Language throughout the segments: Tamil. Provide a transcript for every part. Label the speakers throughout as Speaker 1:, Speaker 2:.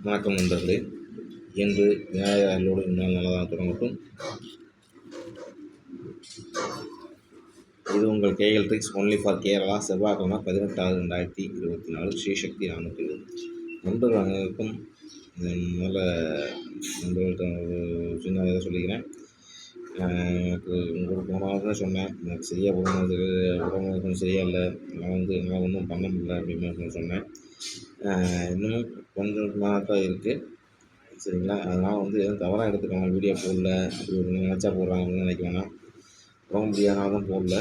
Speaker 1: வணக்கம் நண்பர்களே. இன்று விநாயகர்களோடு இந்நாள் நல்லதாக தொடங்கட்டும். இது உங்கள் KL tricks only for Kerala. செவ்வாய்க்கிழமை 18/6/2024 ஸ்ரீசக்தி 420. நண்பர்கள் அனைவருக்கும் முதல்ல நண்பர்கள்ட்ட ஒரு சின்ன இதை சொல்லிக்கிறேன். எனக்கு உங்களுக்கு போன வாரம் தான் சொன்னேன், எனக்கு சரியாக உடம்பு கொஞ்சம் சரியாக இல்லை, என்னால் ஒன்றும் பண்ண முடியல அப்படின்னு சொன்னேன். இன்னமும் கொஞ்சம் நாளாக தான் இருக்குது, சரிங்களா? அதனால் எதுவும் தவறாக எடுத்துக்கோங்க. வீடியோ போடல அப்படி ஒரு நினச்சா போடுறாங்க அப்படின்னு நினைக்க வேணாம். உடம்பு முடியாதனால தான் போடல,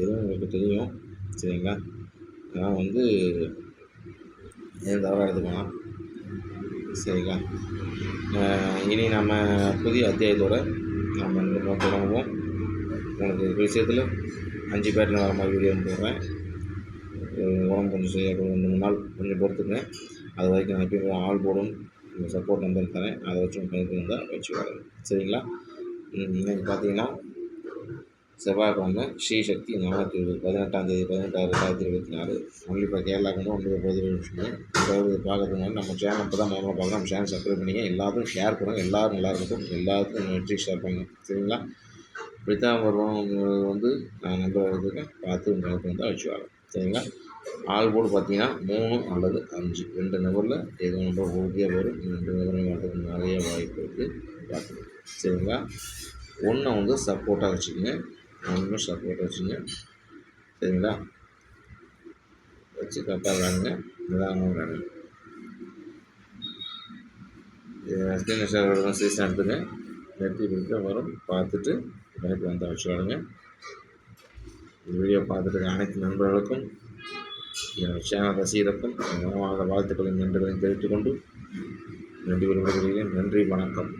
Speaker 1: எதுவும் உங்களுக்கு தெரியும், சரிங்களா? அதனால் எதுவும் தவறாக எடுத்துக்கலாம், சரிங்களா? இனி நம்ம புதிய அத்தியாயத்தோடு நம்ம தொடங்குவோம். உங்களுக்கு விஷயத்தில் 5 பேட்டில் வர மாதிரி வீடியோ போடுறேன். உடம்பு கொஞ்சம் சரியாக 2-3 நாள் கொஞ்சம் பொறுத்துங்க. அது வரைக்கும் நான் எப்பயும் ஆள் போடும் சப்போர்ட் நம்பர் தரேன், அதை வச்சு பண்ணிட்டு இருந்தால் வச்சு வரேன், சரிங்களா? இன்றைக்கி பார்த்தீங்கன்னா செவ்வாய்க்கிழமை ஸ்ரீசக்தி 420 18/6/2024 கண்டிப்பாக கேரளாவுக்கு ஒன்று பதிவு விஷயம். அதாவது பார்க்கறதுக்கு முன்னாடி நம்ம சேனல் இப்போ தான் முதல்ல பார்க்கலாம், நம்ம சேனல் சப்ஸ்கிரைப் பண்ணிங்க, எல்லாத்துக்கும் ஷேர் பண்ணுங்கள், எல்லோரும் நல்லா இருக்கட்டும், எல்லாத்துக்கும் வெற்றி ஷேர் பண்ணுங்கள், சரிங்களா? இப்படித்தான் வருவோம். நான் நம்பர் எடுத்துருக்கேன், பார்த்து உங்களுக்கு வந்தால் வச்சு வரேன், சரிங்களா? ஆள் போர்டு பார்த்தீங்கன்னா 3 அல்லது 5 2 நபரில் எது நம்பர் உறுதியாக வரும். 2 நபரும் வரதுக்கு நிறைய வாய்ப்பு இருக்குது, பார்த்துக்கோங்க, சரிங்களா? ஒன்று சப்போர்ட்டாக வச்சுக்கோங்க, 1 சப்போர்ட்டாக வச்சுங்க, சரிங்களா? வச்சு கரெக்டாக விளையாடுங்க, நிதானமாக விளையாடுங்க. ஸ்க்ரீன் சீசன் எடுத்துங்க, நெட்டி பிடிக்க வரும், பார்த்துட்டு எனக்கு வந்தால் வச்சு விளையாடுங்க. இந்த வீடியோ பார்த்துட்டு அனைத்து நண்பர்களுக்கும் என்னோட சேனல் ரசிகருக்கும் வாழ்த்துக்களையும் நன்றிகளையும் தெரிவித்துக் கொண்டு நன்றி விரும்புகிறேன். நன்றி, வணக்கம்.